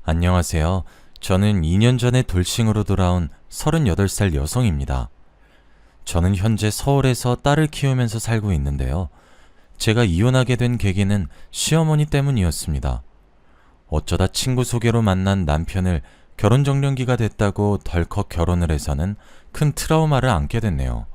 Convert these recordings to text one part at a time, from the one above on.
안녕하세요. 저는 2년 전에 돌싱으로 돌아온 38살 여성입니다. 저는 현재 서울에서 딸을 키우면서 살고 있는데요. 제가 이혼하게 된 계기는 시어머니 때문이었습니다. 어쩌다 친구 소개로 만난 남편을 결혼정년기가 됐다고 덜컥 결혼을 해서는 큰 트라우마를 안게 됐네요.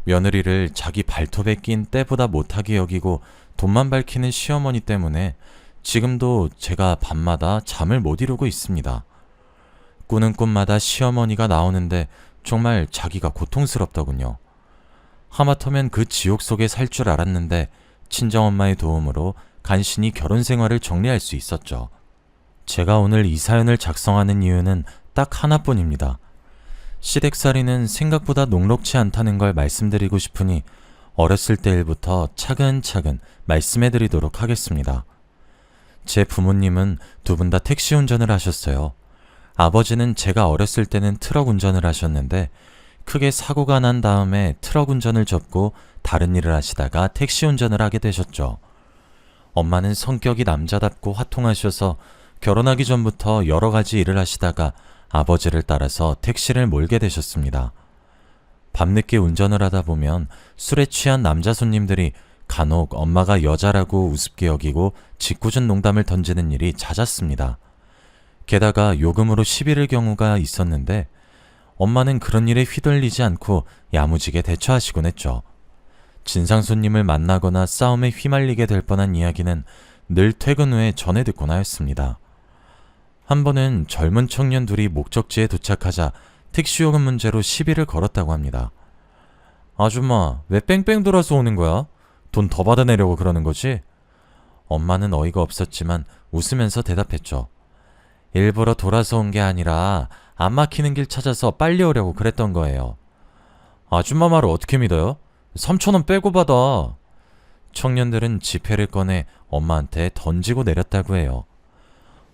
며느리를 자기 발톱에 낀 때보다 못하게 여기고 돈만 밝히는 시어머니 때문에 지금도 제가 밤마다 잠을 못 이루고 있습니다. 꾸는 꿈마다 시어머니가 나오는데 정말 자기가 고통스럽더군요. 하마터면 그 지옥 속에 살 줄 알았는데 친정엄마의 도움으로 간신히 결혼 생활을 정리할 수 있었죠. 제가 오늘 이 사연을 작성하는 이유는 딱 하나뿐입니다. 시댁살이는 생각보다 녹록지 않다는 걸 말씀드리고 싶으니 어렸을 때 일부터 차근차근 말씀해드리도록 하겠습니다. 제 부모님은 두 분 다 택시 운전을 하셨어요. 아버지는 제가 어렸을 때는 트럭 운전을 하셨는데 크게 사고가 난 다음에 트럭 운전을 접고 다른 일을 하시다가 택시 운전을 하게 되셨죠. 엄마는 성격이 남자답고 화통하셔서 결혼하기 전부터 여러 가지 일을 하시다가 아버지를 따라서 택시를 몰게 되셨습니다. 밤늦게 운전을 하다 보면 술에 취한 남자 손님들이 간혹 엄마가 여자라고 우습게 여기고 짓궂은 농담을 던지는 일이 잦았습니다. 게다가 요금으로 시비를 경우가 있었는데 엄마는 그런 일에 휘둘리지 않고 야무지게 대처하시곤 했죠. 진상 손님을 만나거나 싸움에 휘말리게 될 뻔한 이야기는 늘 퇴근 후에 전해 듣곤 하였습니다. 한 번은 젊은 청년 둘이 목적지에 도착하자 택시 요금 문제로 시비를 걸었다고 합니다. 아줌마, 왜 뺑뺑 돌아서 오는 거야? 돈 더 받아내려고 그러는 거지? 엄마는 어이가 없었지만 웃으면서 대답했죠. 일부러 돌아서 온 게 아니라 안 막히는 길 찾아서 빨리 오려고 그랬던 거예요. 아줌마 말을 어떻게 믿어요? 3,000원 빼고 받아. 청년들은 지폐를 꺼내 엄마한테 던지고 내렸다고 해요.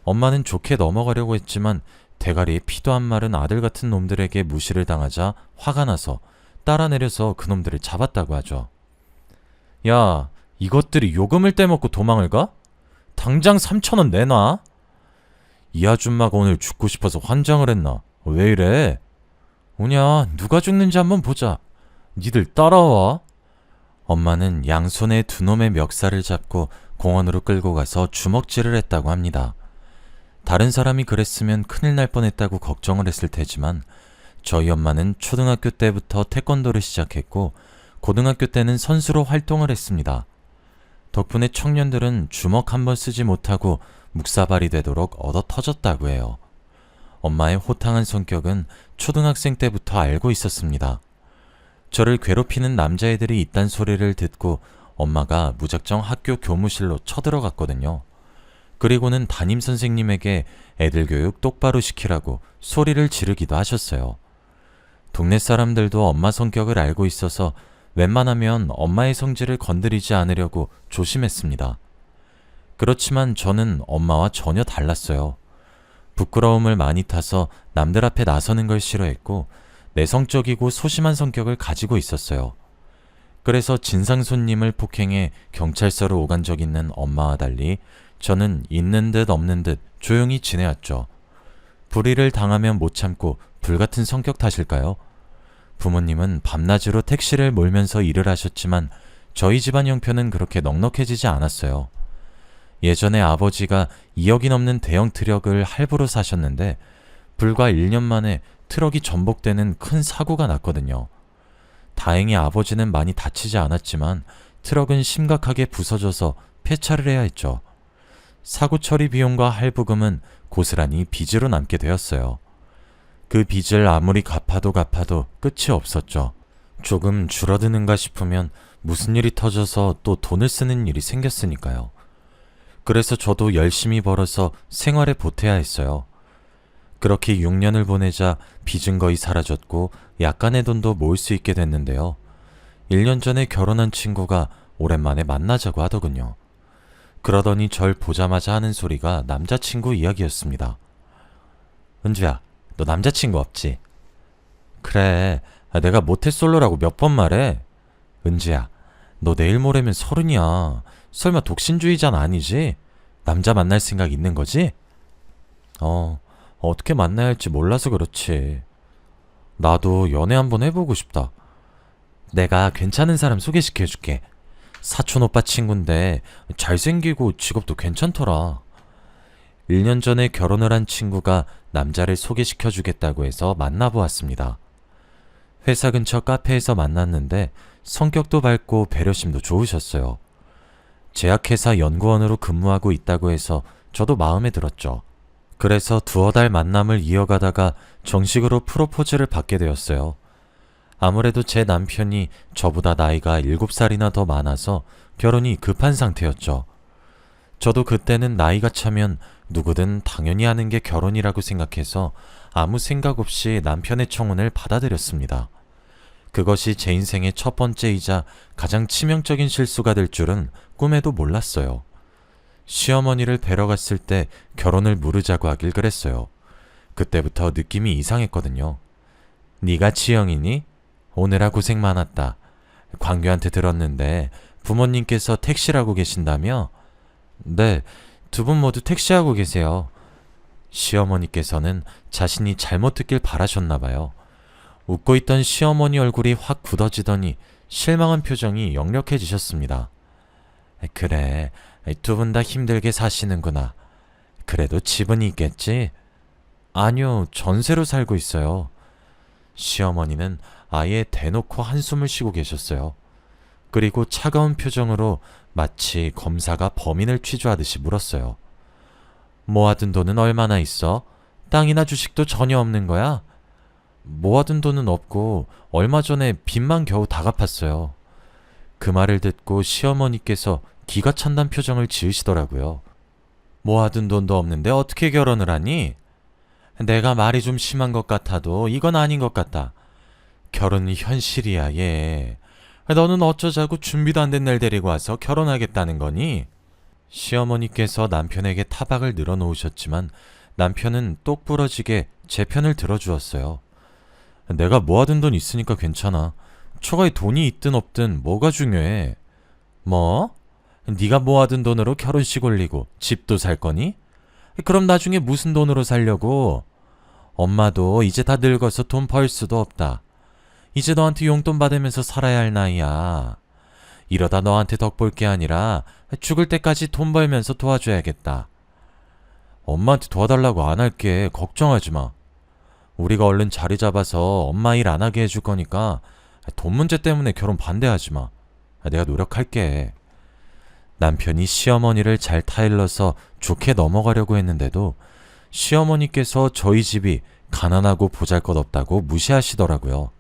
엄마는 좋게 넘어가려고 했지만 대가리에 피도 안 마른 아들 같은 놈들에게 무시를 당하자 화가 나서 따라 내려서 그놈들을 잡았다고 하죠. 야, 이것들이 요금을 떼먹고 도망을 가? 당장 3,000원 내놔. 이 아줌마가 오늘 죽고 싶어서 환장을 했나? 왜 이래? 오냐, 누가 죽는지 한번 보자. 니들 따라와. 엄마는 양손에 두 놈의 멱살을 잡고 공원으로 끌고 가서 주먹질을 했다고 합니다. 다른 사람이 그랬으면 큰일 날 뻔했다고 걱정을 했을 테지만 저희 엄마는 초등학교 때부터 태권도를 시작했고 고등학교 때는 선수로 활동을 했습니다. 덕분에 청년들은 주먹 한 번 쓰지 못하고 묵사발이 되도록 얻어 터졌다고 해요. 엄마의 호탕한 성격은 초등학생 때부터 알고 있었습니다. 저를 괴롭히는 남자애들이 있단 소리를 듣고 엄마가 무작정 학교 교무실로 쳐들어갔거든요. 그리고는 담임선생님에게 애들 교육 똑바로 시키라고 소리를 지르기도 하셨어요. 동네 사람들도 엄마 성격을 알고 있어서 웬만하면 엄마의 성질을 건드리지 않으려고 조심했습니다. 그렇지만 저는 엄마와 전혀 달랐어요. 부끄러움을 많이 타서 남들 앞에 나서는 걸 싫어했고 내성적이고 소심한 성격을 가지고 있었어요. 그래서 진상 손님을 폭행해 경찰서로 오간 적 있는 엄마와 달리 저는 있는 듯 없는 듯 조용히 지내왔죠. 불의를 당하면 못 참고 불같은 성격 탓일까요? 부모님은 밤낮으로 택시를 몰면서 일을 하셨지만 저희 집안 형편은 그렇게 넉넉해지지 않았어요. 예전에 아버지가 2억이 넘는 대형 트럭을 할부로 사셨는데 불과 1년 만에 트럭이 전복되는 큰 사고가 났거든요. 다행히 아버지는 많이 다치지 않았지만 트럭은 심각하게 부서져서 폐차를 해야 했죠. 사고 처리 비용과 할부금은 고스란히 빚으로 남게 되었어요. 그 빚을 아무리 갚아도 끝이 없었죠. 조금 줄어드는가 싶으면 무슨 일이 터져서 또 돈을 쓰는 일이 생겼으니까요. 그래서 저도 열심히 벌어서 생활에 보태야 했어요. 그렇게 6년을 보내자 빚은 거의 사라졌고 약간의 돈도 모을 수 있게 됐는데요. 1년 전에 결혼한 친구가 오랜만에 만나자고 하더군요. 그러더니 절 보자마자 하는 소리가 남자친구 이야기였습니다. 은주야, 너 남자친구 없지? 그래, 내가 모태솔로라고 몇 번 말해? 은주야, 너 내일 모레면 30이야. 설마 독신주의자는 아니지? 남자 만날 생각 있는 거지? 어떻게 만나야 할지 몰라서 그렇지. 나도 연애 한번 해보고 싶다. 내가 괜찮은 사람 소개시켜줄게. 사촌 오빠 친구인데 잘생기고 직업도 괜찮더라. 1년 전에 결혼을 한 친구가 남자를 소개시켜주겠다고 해서 만나보았습니다. 회사 근처 카페에서 만났는데 성격도 밝고 배려심도 좋으셨어요. 제약회사 연구원으로 근무하고 있다고 해서 저도 마음에 들었죠. 그래서 두어 달 만남을 이어가다가 정식으로 프로포즈를 받게 되었어요. 아무래도 제 남편이 저보다 나이가 7살이나 더 많아서 결혼이 급한 상태였죠. 저도 그때는 나이가 차면 누구든 당연히 하는 게 결혼이라고 생각해서 아무 생각 없이 남편의 청혼을 받아들였습니다. 그것이 제 인생의 첫 번째이자 가장 치명적인 실수가 될 줄은 꿈에도 몰랐어요. 시어머니를 뵈러 갔을 때 결혼을 무르자고 하길 그랬어요. 그때부터 느낌이 이상했거든요. 네가 지영이니? 오느라 고생 많았다. 광규한테 들었는데 부모님께서 택시라고 계신다며? 네, 두 분 모두 택시하고 계세요. 시어머니께서는 자신이 잘못 듣길 바라셨나 봐요. 웃고 있던 시어머니 얼굴이 확 굳어지더니 실망한 표정이 역력해지셨습니다. 그래, 두 분 다 힘들게 사시는구나. 그래도 집은 있겠지? 아니요, 전세로 살고 있어요. 시어머니는 아예 대놓고 한숨을 쉬고 계셨어요. 그리고 차가운 표정으로 마치 검사가 범인을 취조하듯이 물었어요. 모아둔 돈은 얼마나 있어? 땅이나 주식도 전혀 없는 거야? 모아둔 돈은 없고 얼마 전에 빚만 겨우 다 갚았어요. 그 말을 듣고 시어머니께서 기가 찬다는 표정을 지으시더라고요. 모아둔 돈도 없는데 어떻게 결혼을 하니? 내가 말이 좀 심한 것 같아도 이건 아닌 것 같다. 결혼이 현실이야, 얘. 너는 어쩌자고 준비도 안 된 날 데리고 와서 결혼하겠다는 거니? 시어머니께서 남편에게 타박을 늘어놓으셨지만 남편은 똑 부러지게 제 편을 들어주었어요. 내가 모아둔 돈 있으니까 괜찮아. 처가에 돈이 있든 없든 뭐가 중요해. 뭐? 네가 모아둔 돈으로 결혼식 올리고 집도 살 거니? 그럼 나중에 무슨 돈으로 살려고? 엄마도 이제 다 늙어서 돈 벌 수도 없다. 이제 너한테 용돈 받으면서 살아야 할 나이야. 이러다 너한테 덕 볼 게 아니라 죽을 때까지 돈 벌면서 도와줘야겠다. 엄마한테 도와달라고 안 할게. 걱정하지 마. 우리가 얼른 자리 잡아서 엄마 일 안 하게 해줄 거니까 돈 문제 때문에 결혼 반대하지 마. 내가 노력할게. 남편이 시어머니를 잘 타일러서 좋게 넘어가려고 했는데도 시어머니께서 저희 집이 가난하고 보잘것없다고 무시하시더라고요.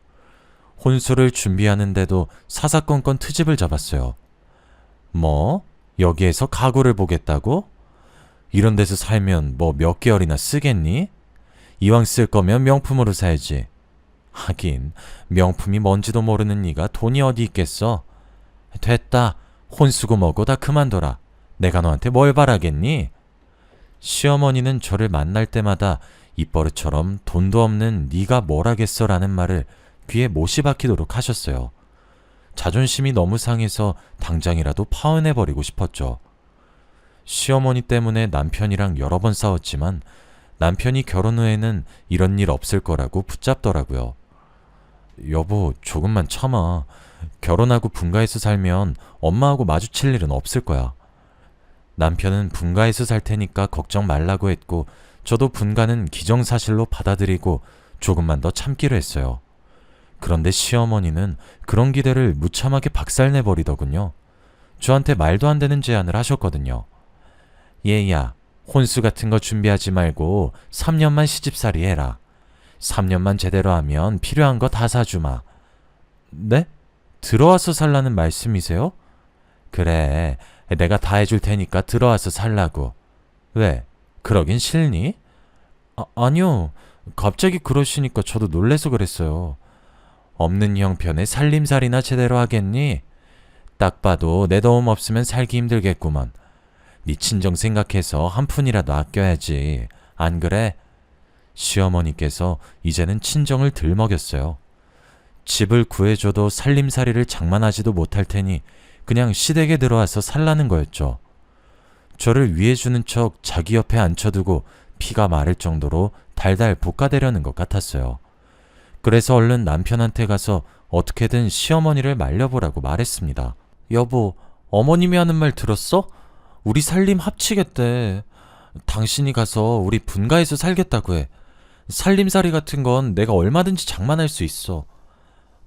혼수를 준비하는데도 사사건건 트집을 잡았어요. 뭐? 여기에서 가구를 보겠다고? 이런 데서 살면 뭐 몇 개월이나 쓰겠니? 이왕 쓸 거면 명품으로 사야지. 하긴 명품이 뭔지도 모르는 네가 돈이 어디 있겠어? 됐다. 혼수고 뭐고 다 그만둬라. 내가 너한테 뭘 바라겠니? 시어머니는 저를 만날 때마다 입버릇처럼 돈도 없는 네가 뭘 하겠어 라는 말을 귀에 못이 박히도록 하셨어요. 자존심이 너무 상해서 당장이라도 파혼해버리고 싶었죠. 시어머니 때문에 남편이랑 여러 번 싸웠지만 남편이 결혼 후에는 이런 일 없을 거라고 붙잡더라고요. 여보, 조금만 참아. 결혼하고 분가해서 살면 엄마하고 마주칠 일은 없을 거야. 남편은 분가해서 살 테니까 걱정 말라고 했고 저도 분가는 기정사실로 받아들이고 조금만 더 참기로 했어요. 그런데 시어머니는 그런 기대를 무참하게 박살내버리더군요. 저한테 말도 안 되는 제안을 하셨거든요. 얘야, 혼수 같은 거 준비하지 말고 3년만 시집살이 해라. 3년만 제대로 하면 필요한 거 다 사주마. 네? 들어와서 살라는 말씀이세요? 그래, 내가 다 해줄 테니까 들어와서 살라고. 왜? 그러긴 싫니? 아니요. 갑자기 그러시니까 저도 놀래서 그랬어요. 없는 형편에 살림살이나 제대로 하겠니? 딱 봐도 내 도움 없으면 살기 힘들겠구먼. 네 친정 생각해서 한 푼이라도 아껴야지. 안 그래? 시어머니께서 이제는 친정을 들 먹였어요. 집을 구해줘도 살림살이를 장만하지도 못할 테니 그냥 시댁에 들어와서 살라는 거였죠. 저를 위해주는 척 자기 옆에 앉혀두고 피가 마를 정도로 달달 볶아대려는 것 같았어요. 그래서 얼른 남편한테 가서 어떻게든 시어머니를 말려보라고 말했습니다. 여보, 어머님이 하는 말 들었어? 우리 살림 합치겠대. 당신이 가서 우리 분가해서 살겠다고 해. 살림살이 같은 건 내가 얼마든지 장만할 수 있어.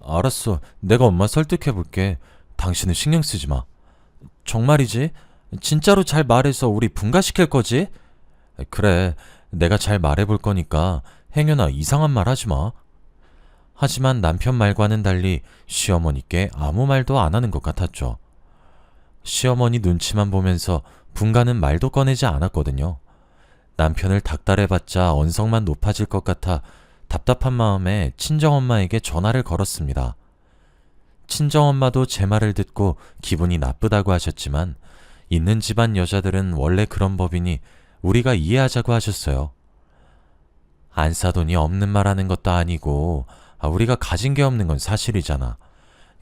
알았어. 내가 엄마 설득해볼게. 당신은 신경 쓰지 마. 정말이지? 진짜로 잘 말해서 우리 분가시킬 거지? 그래. 내가 잘 말해볼 거니까 행여나 이상한 말 하지 마. 하지만 남편 말과는 달리 시어머니께 아무 말도 안 하는 것 같았죠. 시어머니 눈치만 보면서 분가는 말도 꺼내지 않았거든요. 남편을 닥달해봤자 언성만 높아질 것 같아 답답한 마음에 친정엄마에게 전화를 걸었습니다. 친정엄마도 제 말을 듣고 기분이 나쁘다고 하셨지만 있는 집안 여자들은 원래 그런 법이니 우리가 이해하자고 하셨어요. 안 사돈이 없는 말 하는 것도 아니고 우리가 가진 게 없는 건 사실이잖아.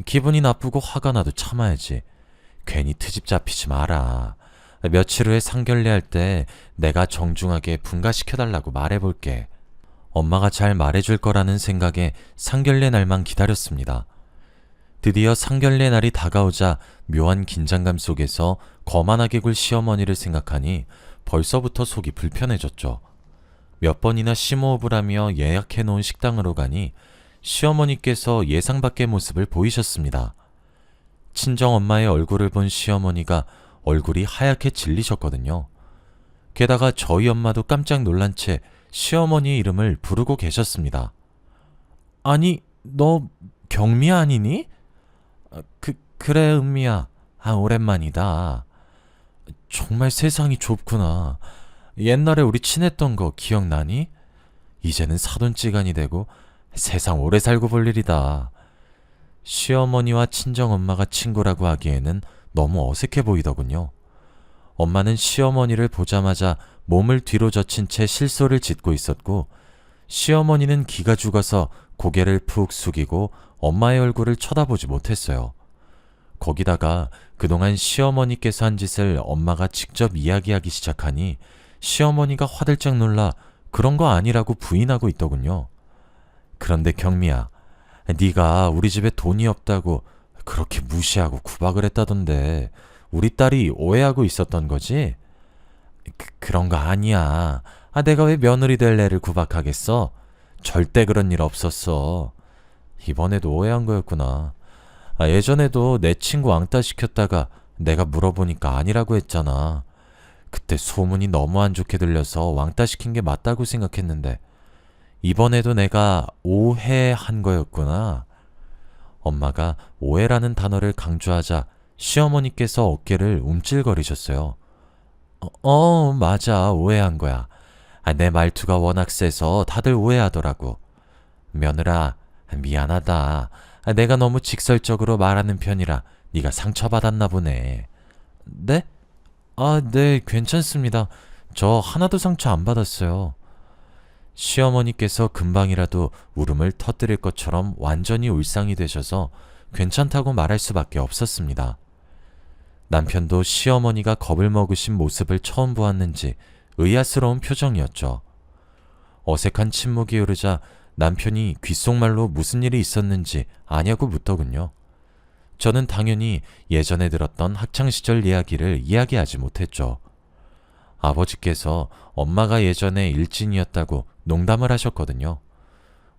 기분이 나쁘고 화가 나도 참아야지. 괜히 트집 잡히지 마라. 며칠 후에 상견례 할 때 내가 정중하게 분가시켜달라고 말해볼게. 엄마가 잘 말해줄 거라는 생각에 상견례 날만 기다렸습니다. 드디어 상견례 날이 다가오자 묘한 긴장감 속에서 거만하게 굴 시어머니를 생각하니 벌써부터 속이 불편해졌죠. 몇 번이나 심호흡을 하며 예약해놓은 식당으로 가니 시어머니께서 예상 밖의 모습을 보이셨습니다. 친정엄마의 얼굴을 본 시어머니가 얼굴이 하얗게 질리셨거든요. 게다가 저희 엄마도 깜짝 놀란 채 시어머니의 이름을 부르고 계셨습니다. 아니, 너 경미 아니니? 그래, 은미야. 오랜만이다. 정말 세상이 좁구나. 옛날에 우리 친했던 거 기억나니? 이제는 사돈지간이 되고 세상 오래 살고 볼 일이다. 시어머니와 친정엄마가 친구라고 하기에는 너무 어색해 보이더군요. 엄마는 시어머니를 보자마자 몸을 뒤로 젖힌 채 실소를 짓고 있었고, 시어머니는 기가 죽어서 고개를 푹 숙이고 엄마의 얼굴을 쳐다보지 못했어요. 거기다가 그동안 시어머니께서 한 짓을 엄마가 직접 이야기하기 시작하니 시어머니가 화들짝 놀라 그런 거 아니라고 부인하고 있더군요. 그런데 경미야, 네가 우리 집에 돈이 없다고 그렇게 무시하고 구박을 했다던데 우리 딸이 오해하고 있었던 거지? 그런 거 아니야. 내가 왜 며느리 될 애를 구박하겠어? 절대 그런 일 없었어. 이번에도 오해한 거였구나. 예전에도 내 친구 왕따 시켰다가 내가 물어보니까 아니라고 했잖아. 그때 소문이 너무 안 좋게 들려서 왕따 시킨 게 맞다고 생각했는데 이번에도 내가 오해한 거였구나. 엄마가 오해라는 단어를 강조하자 시어머니께서 어깨를 움찔거리셨어요. 맞아. 오해한 거야. 내 말투가 워낙 세서 다들 오해하더라고. 며느라, 미안하다. 내가 너무 직설적으로 말하는 편이라 네가 상처받았나 보네. 네? 네, 괜찮습니다. 저 하나도 상처 안 받았어요. 시어머니께서 금방이라도 울음을 터뜨릴 것처럼 완전히 울상이 되셔서 괜찮다고 말할 수밖에 없었습니다. 남편도 시어머니가 겁을 먹으신 모습을 처음 보았는지 의아스러운 표정이었죠. 어색한 침묵이 흐르자 남편이 귓속말로 무슨 일이 있었는지 아냐고 묻더군요. 저는 당연히 예전에 들었던 학창시절 이야기를 이야기하지 못했죠. 아버지께서 엄마가 예전에 일진이었다고 농담을 하셨거든요.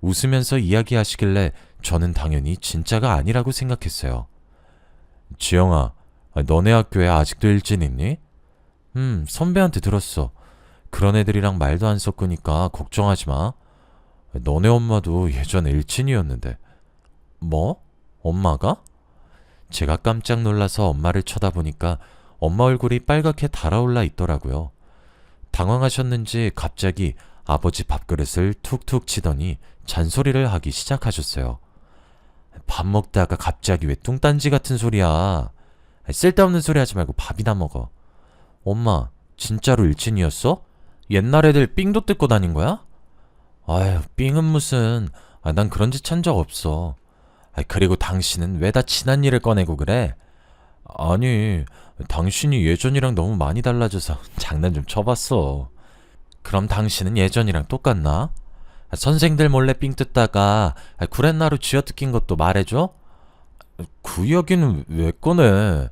웃으면서 이야기하시길래 저는 당연히 진짜가 아니라고 생각했어요. 지영아, 너네 학교에 아직도 일진 있니? 선배한테 들었어. 그런 애들이랑 말도 안 섞으니까 걱정하지 마. 너네 엄마도 예전에 일진이었는데. 뭐? 엄마가? 제가 깜짝 놀라서 엄마를 쳐다보니까 엄마 얼굴이 빨갛게 달아올라 있더라고요. 당황하셨는지 갑자기 아버지 밥그릇을 툭툭 치더니 잔소리를 하기 시작하셨어요. 밥 먹다가 갑자기 왜 뚱딴지 같은 소리야. 쓸데없는 소리 하지 말고 밥이나 먹어. 엄마, 진짜로 일진이었어? 옛날 애들 삥도 뜯고 다닌 거야? 아휴, 삥은 무슨. 난 그런 짓 한 적 없어. 그리고 당신은 왜 다 지난 일을 꺼내고 그래? 아니, 당신이 예전이랑 너무 많이 달라져서 장난 좀 쳐봤어. 그럼 당신은 예전이랑 똑같나? 선생들 몰래 삥 뜯다가 구렛나루 쥐어뜯긴 것도 말해줘? 그 이야기는 왜 꺼내?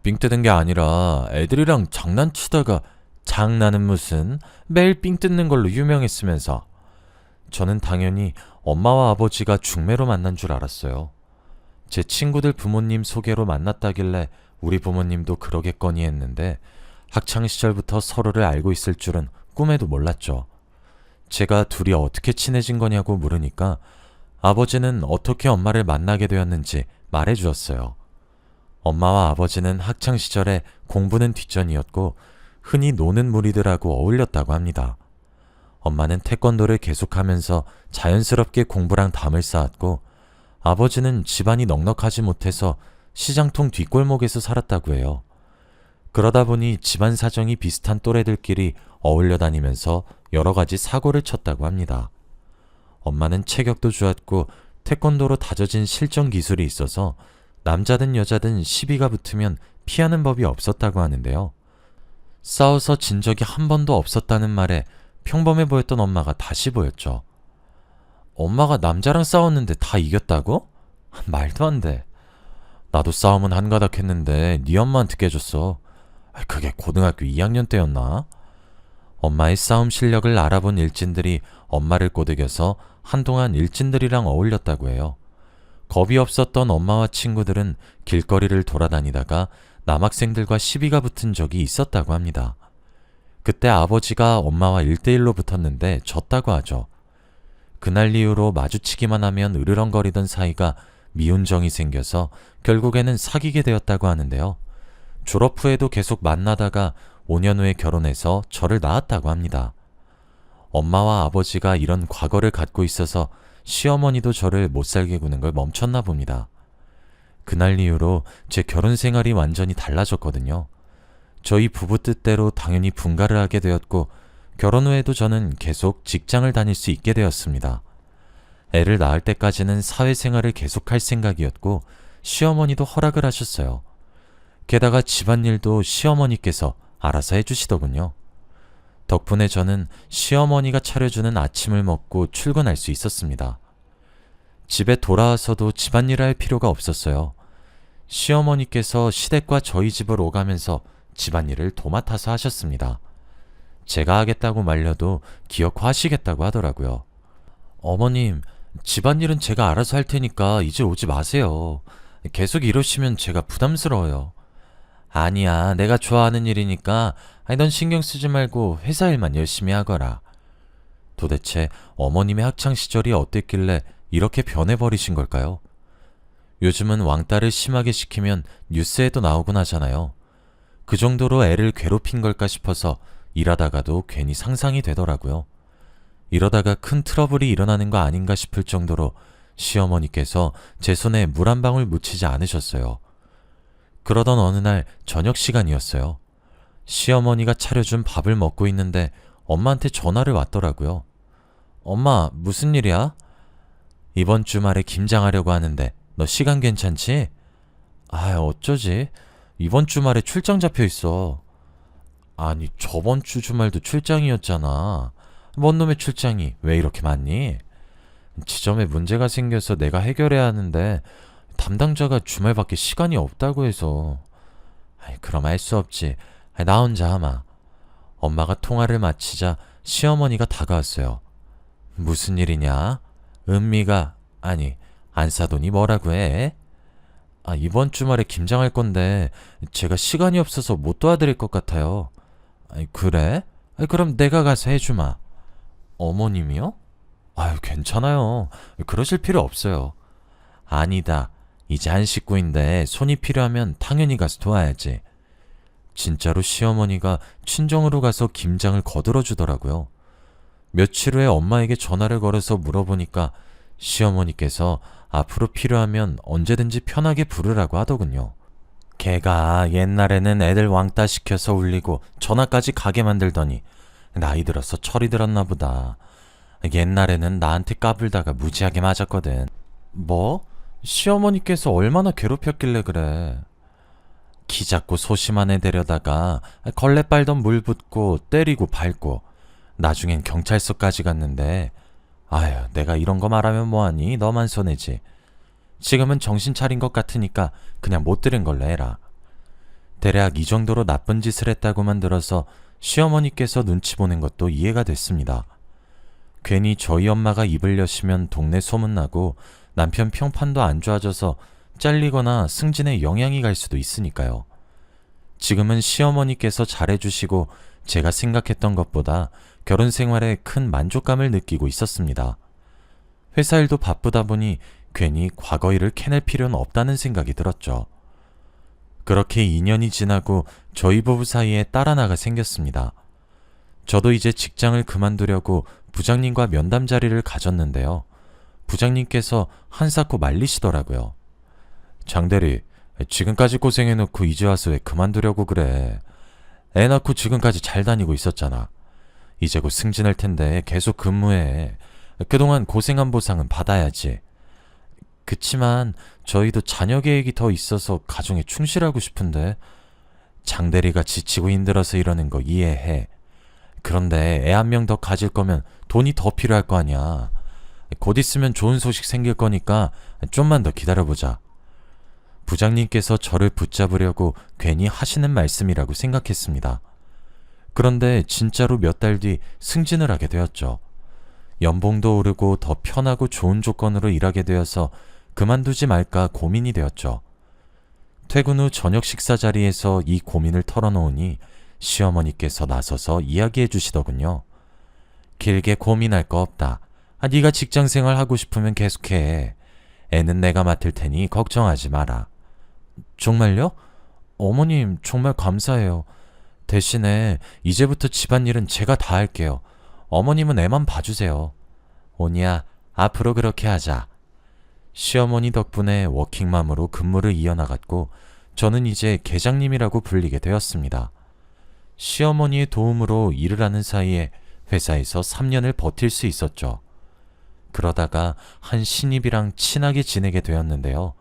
삥 뜯은 게 아니라 애들이랑 장난치다가 장난은 무슨 매일 삥 뜯는 걸로 유명했으면서. 저는 당연히 엄마와 아버지가 중매로 만난 줄 알았어요. 제 친구들 부모님 소개로 만났다길래 우리 부모님도 그러겠거니 했는데 학창시절부터 서로를 알고 있을 줄은 꿈에도 몰랐죠. 제가 둘이 어떻게 친해진 거냐고 물으니까 아버지는 어떻게 엄마를 만나게 되었는지 말해주었어요. 엄마와 아버지는 학창시절에 공부는 뒷전이었고 흔히 노는 무리들하고 어울렸다고 합니다. 엄마는 태권도를 계속하면서 자연스럽게 공부랑 담을 쌓았고 아버지는 집안이 넉넉하지 못해서 시장통 뒷골목에서 살았다고 해요. 그러다 보니 집안 사정이 비슷한 또래들끼리 어울려 다니면서 여러 가지 사고를 쳤다고 합니다. 엄마는 체격도 좋았고 태권도로 다져진 실전 기술이 있어서 남자든 여자든 시비가 붙으면 피하는 법이 없었다고 하는데요. 싸워서 진 적이 한 번도 없었다는 말에 평범해 보였던 엄마가 다시 보였죠. 엄마가 남자랑 싸웠는데 다 이겼다고? 말도 안 돼. 나도 싸움은 한가닥 했는데 네 엄마한테 깨졌어. 그게 고등학교 2학년 때였나? 엄마의 싸움 실력을 알아본 일진들이 엄마를 꼬드겨서 한동안 일진들이랑 어울렸다고 해요. 겁이 없었던 엄마와 친구들은 길거리를 돌아다니다가 남학생들과 시비가 붙은 적이 있었다고 합니다. 그때 아버지가 엄마와 1대1로 붙었는데 졌다고 하죠. 그날 이후로 마주치기만 하면 으르렁거리던 사이가 미운 정이 생겨서 결국에는 사귀게 되었다고 하는데요. 졸업 후에도 계속 만나다가 5년 후에 결혼해서 저를 낳았다고 합니다. 엄마와 아버지가 이런 과거를 갖고 있어서 시어머니도 저를 못살게 구는 걸 멈췄나 봅니다. 그날 이후로 제 결혼 생활이 완전히 달라졌거든요. 저희 부부 뜻대로 당연히 분가를 하게 되었고 결혼 후에도 저는 계속 직장을 다닐 수 있게 되었습니다. 애를 낳을 때까지는 사회생활을 계속할 생각이었고 시어머니도 허락을 하셨어요. 게다가 집안일도 시어머니께서 알아서 해주시더군요. 덕분에 저는 시어머니가 차려주는 아침을 먹고 출근할 수 있었습니다. 집에 돌아와서도 집안일을 할 필요가 없었어요. 시어머니께서 시댁과 저희 집을 오가면서 집안일을 도맡아서 하셨습니다. 제가 하겠다고 말려도 기어코하시겠다고 하더라고요. 어머님, 집안일은 제가 알아서 할 테니까 이제 오지 마세요. 계속 이러시면 제가 부담스러워요. 아니야, 내가 좋아하는 일이니까 넌 신경 쓰지 말고 회사 일만 열심히 하거라. 도대체 어머님의 학창시절이 어땠길래 이렇게 변해버리신 걸까요? 요즘은 왕따를 심하게 시키면 뉴스에도 나오곤 하잖아요. 그 정도로 애를 괴롭힌 걸까 싶어서 일하다가도 괜히 상상이 되더라고요. 이러다가 큰 트러블이 일어나는 거 아닌가 싶을 정도로 시어머니께서 제 손에 물 한 방울 묻히지 않으셨어요. 그러던 어느 날 저녁 시간이었어요. 시어머니가 차려준 밥을 먹고 있는데 엄마한테 전화를 왔더라고요. 엄마, 무슨 일이야? 이번 주말에 김장하려고 하는데 너 시간 괜찮지? 어쩌지? 이번 주말에 출장 잡혀 있어. 아니, 저번 주 주말도 출장이었잖아. 뭔 놈의 출장이 왜 이렇게 많니? 지점에 문제가 생겨서 내가 해결해야 하는데 담당자가 주말밖에 시간이 없다고 해서. 그럼 할 수 없지. 나 혼자 하마. 엄마가 통화를 마치자 시어머니가 다가왔어요. 무슨 일이냐? 은미가, 아니, 안사돈이 뭐라고 해? 이번 주말에 김장할 건데 제가 시간이 없어서 못 도와드릴 것 같아요. 그래? 그럼 내가 가서 해주마. 어머님이요? 괜찮아요. 그러실 필요 없어요. 아니다. 이제 한 식구인데 손이 필요하면 당연히 가서 도와야지. 진짜로 시어머니가 친정으로 가서 김장을 거들어 주더라고요. 며칠 후에 엄마에게 전화를 걸어서 물어보니까 시어머니께서 앞으로 필요하면 언제든지 편하게 부르라고 하더군요. 걔가 옛날에는 애들 왕따 시켜서 울리고 전화까지 가게 만들더니 나이 들어서 철이 들었나 보다. 옛날에는 나한테 까불다가 무지하게 맞았거든. 뭐? 시어머니께서 얼마나 괴롭혔길래 그래. 키 작고 소심한 애 데려다가 걸레 빨던 물 붓고 때리고 밟고 나중엔 경찰서까지 갔는데 아휴, 내가 이런 거 말하면 뭐하니? 너만 손해지. 지금은 정신 차린 것 같으니까 그냥 못 들은 걸로 해라. 대략 이 정도로 나쁜 짓을 했다고만 들어서 시어머니께서 눈치 보는 것도 이해가 됐습니다. 괜히 저희 엄마가 입을 여시면 동네 소문나고 남편 평판도 안 좋아져서 잘리거나 승진에 영향이 갈 수도 있으니까요. 지금은 시어머니께서 잘해주시고 제가 생각했던 것보다 결혼 생활에 큰 만족감을 느끼고 있었습니다. 회사 일도 바쁘다 보니 괜히 과거 일을 캐낼 필요는 없다는 생각이 들었죠. 그렇게 2년이 지나고 저희 부부 사이에 딸 하나가 생겼습니다. 저도 이제 직장을 그만두려고 부장님과 면담 자리를 가졌는데요. 부장님께서 한사코 말리시더라고요. 장대리, 지금까지 고생해놓고 이제 와서 왜 그만두려고 그래? 애 낳고 지금까지 잘 다니고 있었잖아. 이제 곧 승진할 텐데 계속 근무해. 그동안 고생한 보상은 받아야지. 그치만 저희도 자녀 계획이 더 있어서 가정에 충실하고 싶은데 장대리가 지치고 힘들어서 이러는 거 이해해. 그런데 애 한 명 더 가질 거면 돈이 더 필요할 거 아니야. 곧 있으면 좋은 소식 생길 거니까 좀만 더 기다려보자. 부장님께서 저를 붙잡으려고 괜히 하시는 말씀이라고 생각했습니다. 그런데 진짜로 몇 달 뒤 승진을 하게 되었죠. 연봉도 오르고 더 편하고 좋은 조건으로 일하게 되어서 그만두지 말까 고민이 되었죠. 퇴근 후 저녁 식사 자리에서 이 고민을 털어놓으니 시어머니께서 나서서 이야기해 주시더군요. 길게 고민할 거 없다. 네가 직장생활 하고 싶으면 계속해. 애는 내가 맡을 테니 걱정하지 마라. 정말요? 어머님 정말 감사해요. 대신에 이제부터 집안일은 제가 다 할게요. 어머님은 애만 봐주세요. 오니야, 앞으로 그렇게 하자. 시어머니 덕분에 워킹맘으로 근무를 이어나갔고 저는 이제 계장님이라고 불리게 되었습니다. 시어머니의 도움으로 일을 하는 사이에 회사에서 3년을 버틸 수 있었죠. 그러다가 한 신입이랑 친하게 지내게 되었는데요.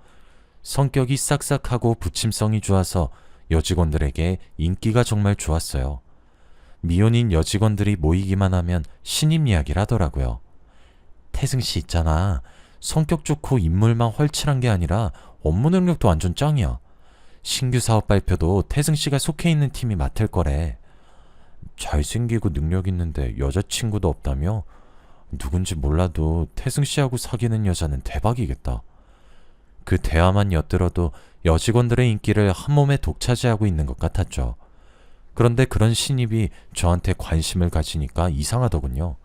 성격이 싹싹하고 부침성이 좋아서 여직원들에게 인기가 정말 좋았어요. 미혼인 여직원들이 모이기만 하면 신입 이야기를 하더라고요. 태승씨 있잖아. 성격 좋고 인물만 헐칠한 게 아니라 업무 능력도 완전 짱이야. 신규 사업 발표도 태승씨가 속해 있는 팀이 맡을 거래. 잘생기고 능력 있는데 여자친구도 없다며? 누군지 몰라도 태승씨하고 사귀는 여자는 대박이겠다. 그 대화만 엿들어도 여직원들의 인기를 한몸에 독차지하고 있는 것 같았죠. 그런데 그런 신입이 저한테 관심을 가지니까 이상하더군요.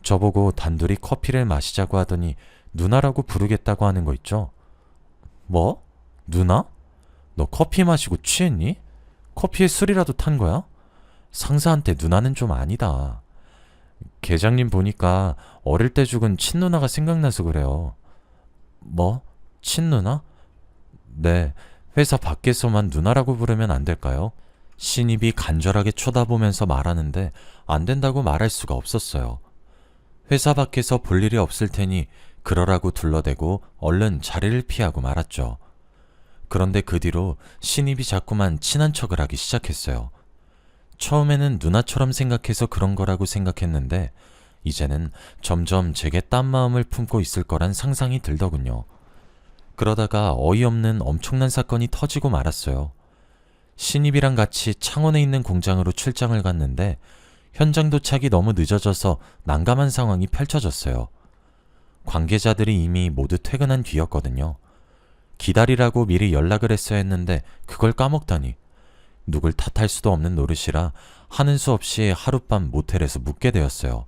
저보고 단둘이 커피를 마시자고 하더니 누나라고 부르겠다고 하는 거 있죠? 뭐? 누나? 너 커피 마시고 취했니? 커피에 술이라도 탄 거야? 상사한테 누나는 좀 아니다. 계장님 보니까 어릴 때 죽은 친누나가 생각나서 그래요. 뭐? 친누나? 네, 회사 밖에서만 누나라고 부르면 안 될까요? 신입이 간절하게 쳐다보면서 말하는데 안 된다고 말할 수가 없었어요. 회사 밖에서 볼 일이 없을 테니 그러라고 둘러대고 얼른 자리를 피하고 말았죠. 그런데 그 뒤로 신입이 자꾸만 친한 척을 하기 시작했어요. 처음에는 누나처럼 생각해서 그런 거라고 생각했는데 이제는 점점 제게 딴 마음을 품고 있을 거란 상상이 들더군요. 그러다가 어이없는 엄청난 사건이 터지고 말았어요. 신입이랑 같이 창원에 있는 공장으로 출장을 갔는데 현장 도착이 너무 늦어져서 난감한 상황이 펼쳐졌어요. 관계자들이 이미 모두 퇴근한 뒤였거든요. 기다리라고 미리 연락을 했어야 했는데 그걸 까먹다니. 누굴 탓할 수도 없는 노릇이라 하는 수 없이 하룻밤 모텔에서 묵게 되었어요.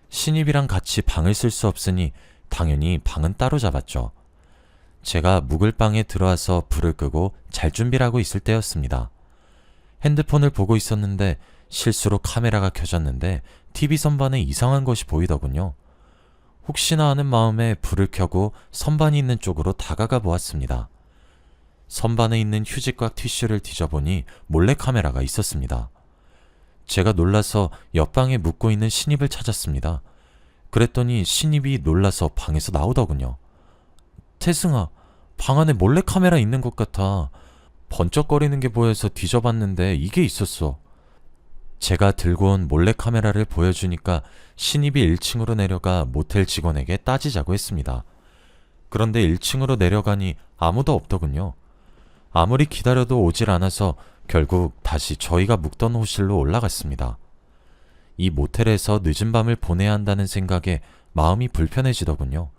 신입이랑 같이 방을 쓸 수 없으니 당연히 방은 따로 잡았죠. 제가 묵을 방에 들어와서 불을 끄고 잘 준비를 하고 있을 때였습니다. 핸드폰을 보고 있었는데 실수로 카메라가 켜졌는데 TV 선반에 이상한 것이 보이더군요. 혹시나 하는 마음에 불을 켜고 선반이 있는 쪽으로 다가가 보았습니다. 선반에 있는 휴지과 티슈를 뒤져보니 몰래카메라가 있었습니다. 제가 놀라서 옆방에 묵고 있는 신입을 찾았습니다. 그랬더니 신입이 놀라서 방에서 나오더군요. 태승아, 방 안에 몰래카메라 있는 것 같아. 번쩍거리는 게 보여서 뒤져봤는데 이게 있었어. 제가 들고 온 몰래카메라를 보여주니까 신입이 1층으로 내려가 모텔 직원에게 따지자고 했습니다. 그런데 1층으로 내려가니 아무도 없더군요. 아무리 기다려도 오질 않아서 결국 다시 저희가 묵던 호실로 올라갔습니다. 이 모텔에서 늦은 밤을 보내야 한다는 생각에 마음이 불편해지더군요.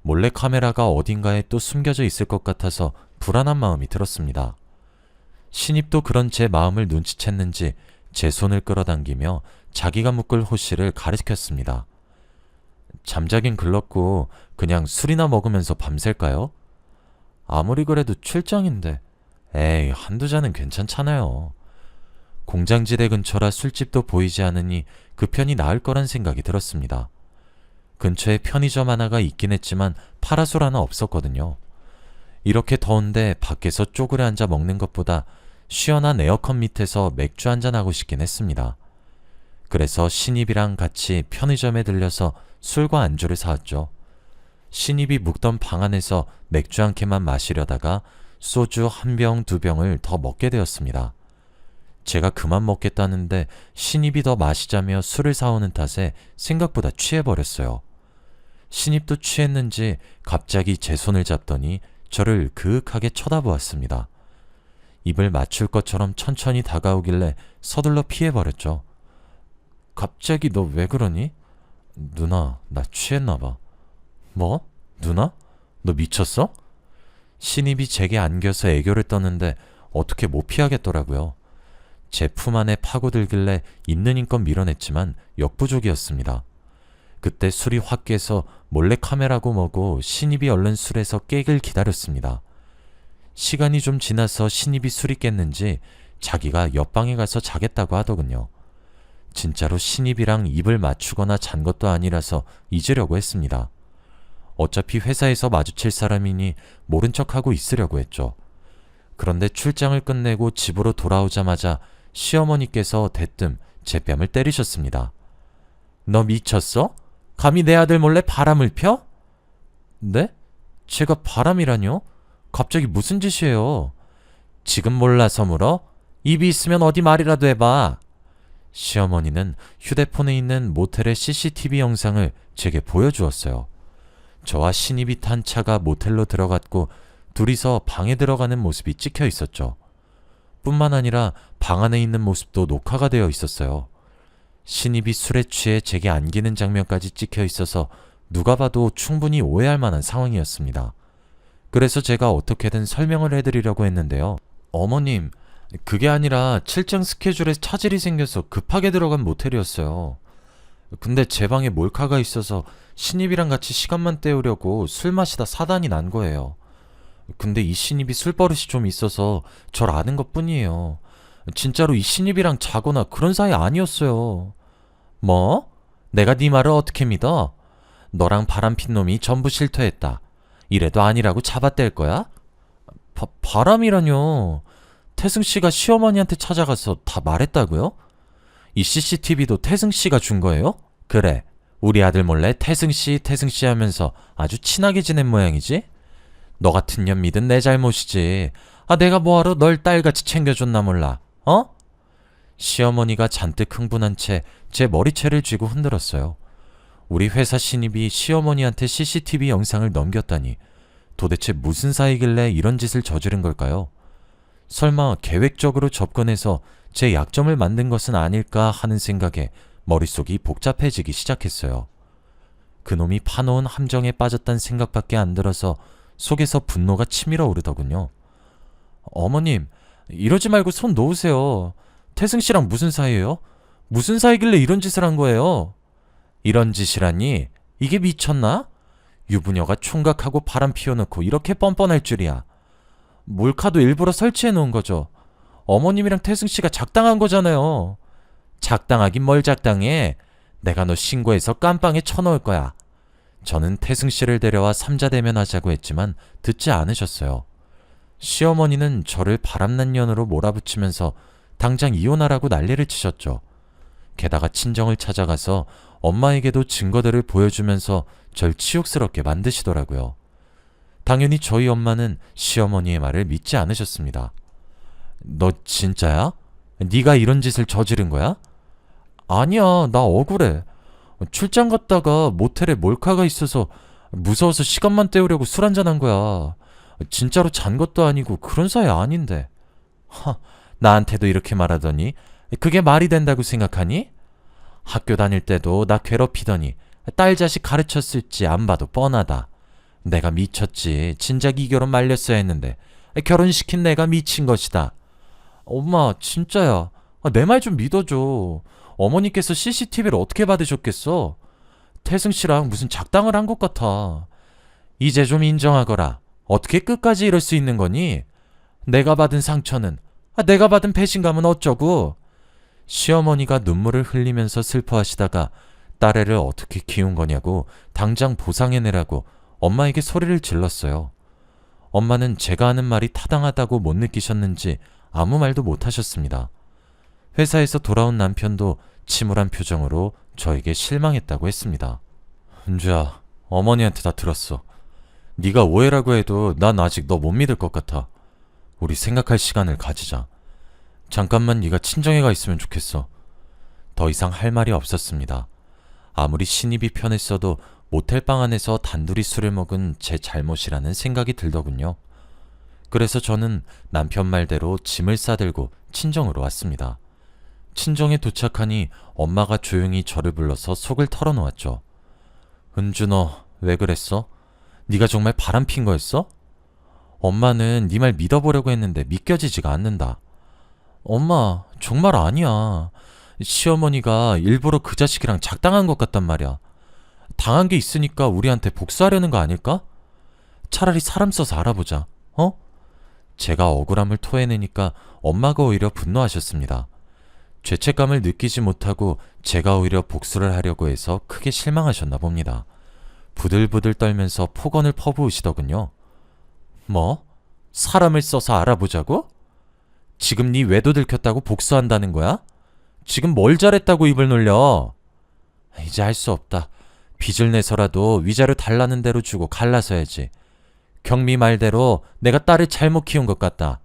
몰래 카메라가 어딘가에 또 숨겨져 있을 것 같아서 불안한 마음이 들었습니다. 신입도 그런 제 마음을 눈치챘는지 제 손을 끌어당기며 자기가 묶을 호실을 가리켰습니다. 잠자긴 글렀고 그냥 술이나 먹으면서 밤샐까요? 아무리 그래도 출장인데 에이, 한두 잔은 괜찮잖아요. 공장지대 근처라 술집도 보이지 않으니 그 편이 나을 거란 생각이 들었습니다. 근처에 편의점 하나가 있긴 했지만 파라솔 하나 없었거든요. 이렇게 더운데 밖에서 쪼그려 앉아 먹는 것보다 시원한 에어컨 밑에서 맥주 한잔 하고 싶긴 했습니다. 그래서 신입이랑 같이 편의점에 들려서 술과 안주를 사왔죠. 신입이 묵던 방 안에서 맥주 한 캔만 마시려다가 소주 한 병, 두 병을 더 먹게 되었습니다. 제가 그만 먹겠다는데 신입이 더 마시자며 술을 사오는 탓에 생각보다 취해버렸어요. 신입도 취했는지 갑자기 제 손을 잡더니 저를 그윽하게 쳐다보았습니다. 입을 맞출 것처럼 천천히 다가오길래 서둘러 피해버렸죠. 갑자기 너 왜 그러니? 누나, 나 취했나봐. 뭐? 누나? 너 미쳤어? 신입이 제게 안겨서 애교를 떴는데 어떻게 못 피하겠더라고요. 제 품 안에 파고들길래 있는 힘껏 밀어냈지만 역부족이었습니다. 그때 술이 확 깨서 몰래 카메라고 뭐고 신입이 얼른 술에서 깨길 기다렸습니다. 시간이 좀 지나서 신입이 술이 깼는지 자기가 옆방에 가서 자겠다고 하더군요. 진짜로 신입이랑 입을 맞추거나 잔 것도 아니라서 잊으려고 했습니다. 어차피 회사에서 마주칠 사람이니 모른 척하고 있으려고 했죠. 그런데 출장을 끝내고 집으로 돌아오자마자 시어머니께서 대뜸 제 뺨을 때리셨습니다. 너 미쳤어? 감히 내 아들 몰래 바람을 펴? 네? 제가 바람이라뇨? 갑자기 무슨 짓이에요? 지금 몰라서 물어? 입이 있으면 어디 말이라도 해봐. 시어머니는 휴대폰에 있는 모텔의 CCTV 영상을 제게 보여주었어요. 저와 신입이 탄 차가 모텔로 들어갔고 둘이서 방에 들어가는 모습이 찍혀 있었죠. 뿐만 아니라 방 안에 있는 모습도 녹화가 되어 있었어요. 신입이 술에 취해 제게 안기는 장면까지 찍혀 있어서 누가 봐도 충분히 오해할 만한 상황이었습니다. 그래서 제가 어떻게든 설명을 해드리려고 했는데요. 어머님, 그게 아니라 출장 스케줄에 차질이 생겨서 급하게 들어간 모텔이었어요. 근데 제 방에 몰카가 있어서 신입이랑 같이 시간만 때우려고 술 마시다 사단이 난 거예요. 근데 이 신입이 술버릇이 좀 있어서 절 아는 것 뿐이에요. 진짜로 이 신입이랑 자거나 그런 사이 아니었어요. 뭐? 내가 네 말을 어떻게 믿어? 너랑 바람핀 놈이 전부 실토했다. 이래도 아니라고 잡아댈 거야? 바람이라뇨. 태승씨가 시어머니한테 찾아가서 다 말했다고요? 이 CCTV도 태승씨가 준 거예요? 그래, 우리 아들 몰래 태승씨 하면서 아주 친하게 지낸 모양이지? 너 같은 년 믿은 내 잘못이지. 내가 뭐하러 널 딸같이 챙겨줬나 몰라. 어? 시어머니가 잔뜩 흥분한 채 제 머리채를 쥐고 흔들었어요. 우리 회사 신입이 시어머니한테 CCTV 영상을 넘겼다니 도대체 무슨 사이길래 이런 짓을 저지른 걸까요? 설마 계획적으로 접근해서 제 약점을 만든 것은 아닐까 하는 생각에 머릿속이 복잡해지기 시작했어요. 그놈이 파놓은 함정에 빠졌단 생각밖에 안 들어서 속에서 분노가 치밀어 오르더군요. 어머님, 이러지 말고 손 놓으세요. 태승씨랑 무슨 사이예요? 무슨 사이길래 이런 짓을 한 거예요? 이런 짓이라니? 이게 미쳤나? 유부녀가 총각하고 바람 피워놓고 이렇게 뻔뻔할 줄이야. 몰카도 일부러 설치해 놓은 거죠. 어머님이랑 태승씨가 작당한 거잖아요. 작당하긴 뭘 작당해. 내가 너 신고해서 깜빵에 쳐넣을 거야. 저는 태승씨를 데려와 삼자대면 하자고 했지만 듣지 않으셨어요. 시어머니는 저를 바람난 년으로 몰아붙이면서 당장 이혼하라고 난리를 치셨죠. 게다가 친정을 찾아가서 엄마에게도 증거들을 보여주면서 절 치욕스럽게 만드시더라고요. 당연히 저희 엄마는 시어머니의 말을 믿지 않으셨습니다. 너 진짜야? 네가 이런 짓을 저지른 거야? 아니야, 나 억울해. 출장 갔다가 모텔에 몰카가 있어서 무서워서 시간만 때우려고 술 한잔한 거야. 진짜로 잔 것도 아니고 그런 사이 아닌데. 나한테도 이렇게 말하더니 그게 말이 된다고 생각하니? 학교 다닐 때도 나 괴롭히더니 딸 자식 가르쳤을지 안 봐도 뻔하다. 내가 미쳤지. 진작 이 결혼 말렸어야 했는데 결혼시킨 내가 미친 것이다. 엄마, 진짜야. 내 말 좀 믿어줘. 어머니께서 CCTV를 어떻게 받으셨겠어? 태승 씨랑 무슨 작당을 한 것 같아. 이제 좀 인정하거라. 어떻게 끝까지 이럴 수 있는 거니? 내가 받은 상처는, 내가 받은 배신감은 어쩌고? 시어머니가 눈물을 흘리면서 슬퍼하시다가 딸애를 어떻게 키운 거냐고 당장 보상해내라고 엄마에게 소리를 질렀어요. 엄마는 제가 하는 말이 타당하다고 못 느끼셨는지 아무 말도 못 하셨습니다. 회사에서 돌아온 남편도 침울한 표정으로 저에게 실망했다고 했습니다. 은주야, 어머니한테 다 들었어. 네가 오해라고 해도 난 아직 너 못 믿을 것 같아. 우리 생각할 시간을 가지자. 잠깐만 네가 친정에 가 있으면 좋겠어. 더 이상 할 말이 없었습니다. 아무리 신입이 편했어도 모텔방 안에서 단둘이 술을 먹은 제 잘못이라는 생각이 들더군요. 그래서 저는 남편 말대로 짐을 싸들고 친정으로 왔습니다. 친정에 도착하니 엄마가 조용히 저를 불러서 속을 털어놓았죠. 은주, 너 왜 그랬어? 네가 정말 바람핀 거였어? 엄마는 네 말 믿어보려고 했는데 믿겨지지가 않는다. 엄마, 정말 아니야. 시어머니가 일부러 그 자식이랑 작당한 것 같단 말이야. 당한 게 있으니까 우리한테 복수하려는 거 아닐까? 차라리 사람 써서 알아보자. 어? 제가 억울함을 토해내니까 엄마가 오히려 분노하셨습니다. 죄책감을 느끼지 못하고 제가 오히려 복수를 하려고 해서 크게 실망하셨나 봅니다. 부들부들 떨면서 폭언을 퍼부으시더군요. 뭐? 사람을 써서 알아보자고? 지금 네 외도 들켰다고 복수한다는 거야? 지금 뭘 잘했다고 입을 놀려? 이제 할 수 없다. 빚을 내서라도 위자료 달라는 대로 주고 갈라서야지. 경미 말대로 내가 딸을 잘못 키운 것 같다.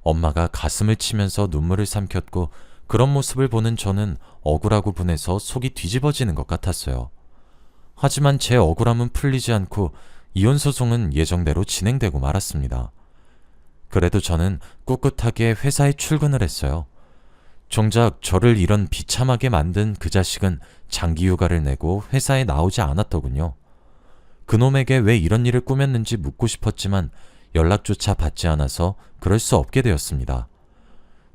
엄마가 가슴을 치면서 눈물을 삼켰고 그런 모습을 보는 저는 억울하고 분해서 속이 뒤집어지는 것 같았어요. 하지만 제 억울함은 풀리지 않고 이혼 소송은 예정대로 진행되고 말았습니다. 그래도 저는 꿋꿋하게 회사에 출근을 했어요. 정작 저를 이런 비참하게 만든 그 자식은 장기 휴가를 내고 회사에 나오지 않았더군요. 그놈에게 왜 이런 일을 꾸몄는지 묻고 싶었지만 연락조차 받지 않아서 그럴 수 없게 되었습니다.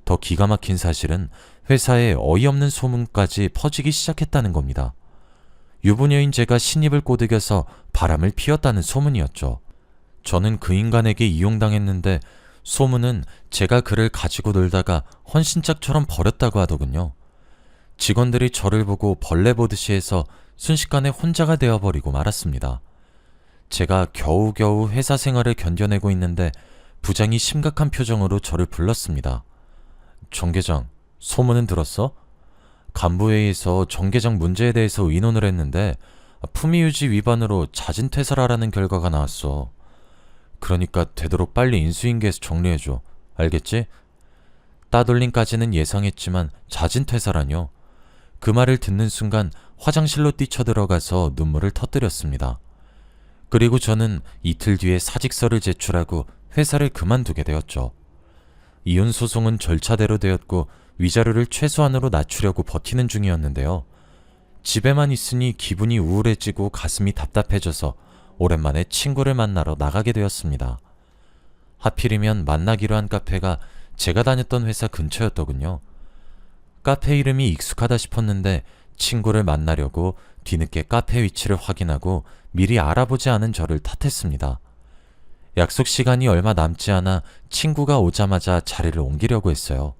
더 기가 막힌 사실은 회사에 어이없는 소문까지 퍼지기 시작했다는 겁니다. 유부녀인 제가 신입을 꼬드겨서 바람을 피웠다는 소문이었죠. 저는 그 인간에게 이용당했는데 소문은 제가 그를 가지고 놀다가 헌신짝처럼 버렸다고 하더군요. 직원들이 저를 보고 벌레 보듯이 해서 순식간에 혼자가 되어버리고 말았습니다. 제가 겨우겨우 회사 생활을 견뎌내고 있는데 부장이 심각한 표정으로 저를 불렀습니다. 정 계장, 소문은 들었어? 간부회의에서 정 계장 문제에 대해서 의논을 했는데 품위유지 위반으로 자진 퇴사라는 결과가 나왔어. 그러니까 되도록 빨리 인수인계해서 정리해줘. 알겠지? 따돌림까지는 예상했지만 자진 퇴사라뇨. 그 말을 듣는 순간 화장실로 뛰쳐들어가서 눈물을 터뜨렸습니다. 그리고 저는 이틀 뒤에 사직서를 제출하고 회사를 그만두게 되었죠. 이혼 소송은 절차대로 되었고 위자료를 최소한으로 낮추려고 버티는 중이었는데요. 집에만 있으니 기분이 우울해지고 가슴이 답답해져서 오랜만에 친구를 만나러 나가게 되었습니다. 하필이면 만나기로 한 카페가 제가 다녔던 회사 근처였더군요. 카페 이름이 익숙하다 싶었는데 친구를 만나려고 뒤늦게 카페 위치를 확인하고 미리 알아보지 않은 저를 탓했습니다. 약속 시간이 얼마 남지 않아 친구가 오자마자 자리를 옮기려고 했어요.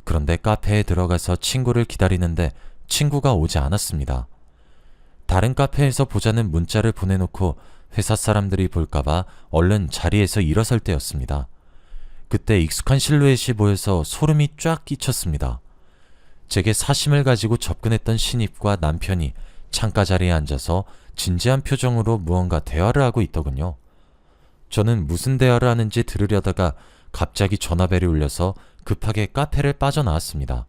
그런데 카페에 들어가서 친구를 기다리는데 친구가 오지 않았습니다. 다른 카페에서 보자는 문자를 보내놓고 회사 사람들이 볼까봐 얼른 자리에서 일어설 때였습니다. 그때 익숙한 실루엣이 보여서 소름이 쫙 끼쳤습니다. 제게 사심을 가지고 접근했던 신입과 남편이 창가 자리에 앉아서 진지한 표정으로 무언가 대화를 하고 있더군요. 저는 무슨 대화를 하는지 들으려다가 갑자기 전화벨이 울려서 급하게 카페를 빠져나왔습니다.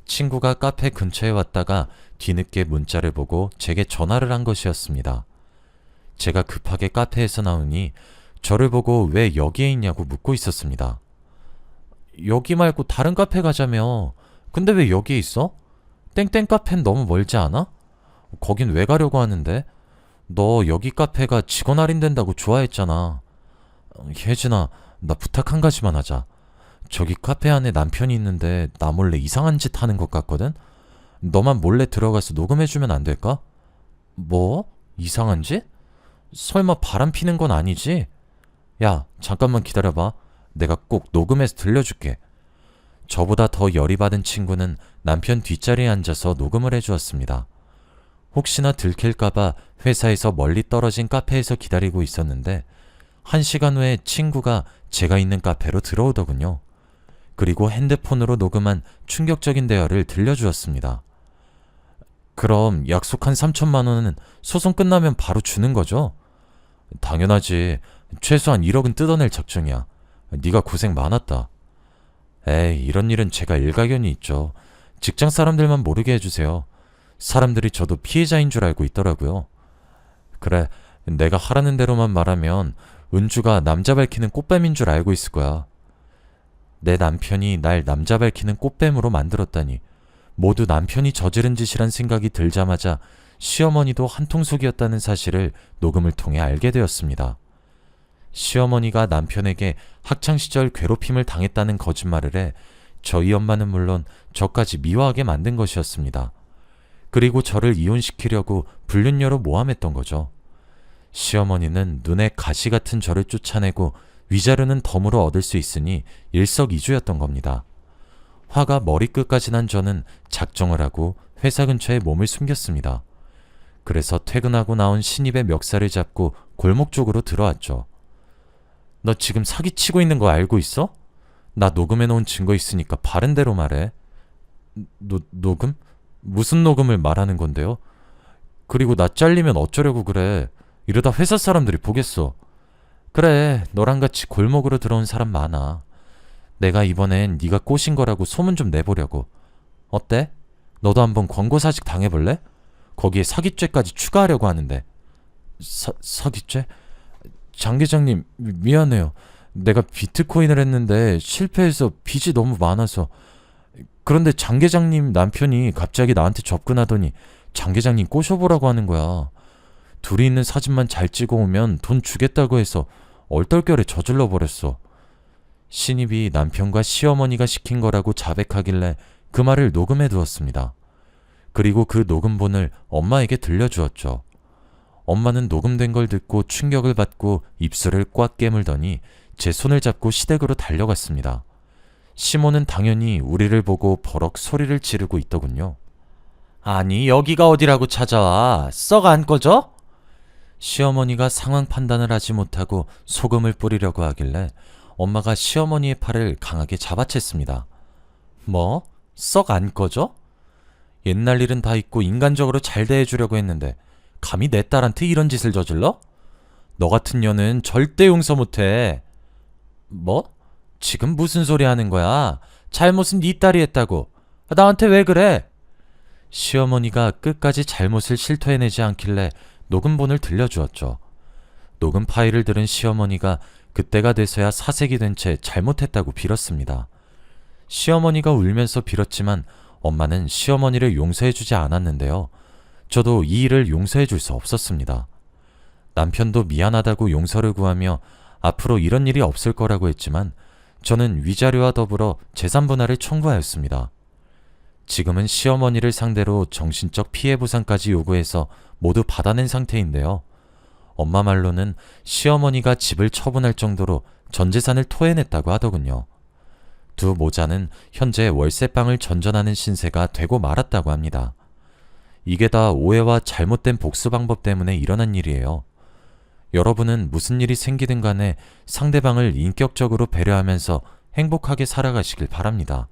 친구가 카페 근처에 왔다가 뒤늦게 문자를 보고 제게 전화를 한 것이었습니다. 제가 급하게 카페에서 나오니 저를 보고 왜 여기에 있냐고 묻고 있었습니다. 여기 말고 다른 카페 가자며. 근데 왜 여기에 있어? 땡땡 카페는 너무 멀지 않아? 거긴 왜 가려고 하는데? 너 여기 카페가 직원 할인된다고 좋아했잖아. 혜진아, 나 부탁 한 가지만 하자. 저기 카페 안에 남편이 있는데 나 몰래 이상한 짓 하는 것 같거든? 너만 몰래 들어가서 녹음해주면 안 될까? 뭐? 이상한 짓? 설마 바람 피는 건 아니지? 야, 잠깐만 기다려봐. 내가 꼭 녹음해서 들려줄게. 저보다 더 열이 받은 친구는 남편 뒷자리에 앉아서 녹음을 해주었습니다. 혹시나 들킬까봐 회사에서 멀리 떨어진 카페에서 기다리고 있었는데 1시간 후에 친구가 제가 있는 카페로 들어오더군요. 그리고 핸드폰으로 녹음한 충격적인 대화를 들려주었습니다. 그럼 약속한 3천만 원은 소송 끝나면 바로 주는 거죠? 당연하지. 최소한 1억은 뜯어낼 작정이야. 네가 고생 많았다. 에이, 이런 일은 제가 일가견이 있죠. 직장 사람들만 모르게 해주세요. 사람들이 저도 피해자인 줄 알고 있더라고요. 그래, 내가 하라는 대로만 말하면 은주가 남자 밝히는 꽃뱀인 줄 알고 있을 거야. 내 남편이 날 남자 밝히는 꽃뱀으로 만들었다니. 모두 남편이 저지른 짓이란 생각이 들자마자 시어머니도 한통속이었다는 사실을 녹음을 통해 알게 되었습니다. 시어머니가 남편에게 학창시절 괴롭힘을 당했다는 거짓말을 해 저희 엄마는 물론 저까지 미워하게 만든 것이었습니다. 그리고 저를 이혼시키려고 불륜녀로 모함했던 거죠. 시어머니는 눈에 가시 같은 저를 쫓아내고 위자료는 덤으로 얻을 수 있으니 일석이조였던 겁니다. 화가 머리끝까지 난 저는 작정을 하고 회사 근처에 몸을 숨겼습니다. 그래서 퇴근하고 나온 신입의 멱살을 잡고 골목 쪽으로 들어왔죠. 너 지금 사기치고 있는 거 알고 있어? 나 녹음해놓은 증거 있으니까 바른 대로 말해. 녹음? 무슨 녹음을 말하는 건데요? 그리고 나 잘리면 어쩌려고 그래. 이러다 회사 사람들이 보겠어. 그래, 너랑 같이 골목으로 들어온 사람 많아. 내가 이번엔 네가 꼬신 거라고 소문 좀 내보려고. 어때? 너도 한번 권고사직 당해볼래? 거기에 사기죄까지 추가하려고 하는데. 사기죄? 장 계장님, 미안해요. 내가 비트코인을 했는데 실패해서 빚이 너무 많아서. 그런데 장 계장님 남편이 갑자기 나한테 접근하더니 장 계장님 꼬셔보라고 하는 거야. 둘이 있는 사진만 잘 찍어오면 돈 주겠다고 해서 얼떨결에 저질러 버렸어. 신입이 남편과 시어머니가 시킨 거라고 자백하길래 그 말을 녹음해 두었습니다. 그리고 그 녹음본을 엄마에게 들려주었죠. 엄마는 녹음된 걸 듣고 충격을 받고 입술을 꽉 깨물더니 제 손을 잡고 시댁으로 달려갔습니다. 시모는 당연히 우리를 보고 버럭 소리를 지르고 있더군요. 아니, 여기가 어디라고 찾아와? 썩 안 꺼져? 시어머니가 상황 판단을 하지 못하고 소금을 뿌리려고 하길래 엄마가 시어머니의 팔을 강하게 잡아챘습니다. 뭐? 썩 안 꺼져? 옛날 일은 다 잊고 인간적으로 잘 대해주려고 했는데 감히 내 딸한테 이런 짓을 저질러? 너 같은 년은 절대 용서 못해. 뭐? 지금 무슨 소리 하는 거야? 잘못은 네 딸이 했다고. 나한테 왜 그래? 시어머니가 끝까지 잘못을 실토해내지 않길래 녹음본을 들려주었죠. 녹음 파일을 들은 시어머니가 그때가 돼서야 사색이 된 채 잘못했다고 빌었습니다. 시어머니가 울면서 빌었지만 엄마는 시어머니를 용서해주지 않았는데요. 저도 이 일을 용서해줄 수 없었습니다. 남편도 미안하다고 용서를 구하며 앞으로 이런 일이 없을 거라고 했지만 저는 위자료와 더불어 재산 분할을 청구하였습니다. 지금은 시어머니를 상대로 정신적 피해 보상까지 요구해서 모두 받아낸 상태인데요. 엄마 말로는 시어머니가 집을 처분할 정도로 전 재산을 토해냈다고 하더군요. 두 모자는 현재 월세방을 전전하는 신세가 되고 말았다고 합니다. 이게 다 오해와 잘못된 복수 방법 때문에 일어난 일이에요. 여러분은 무슨 일이 생기든 간에 상대방을 인격적으로 배려하면서 행복하게 살아가시길 바랍니다.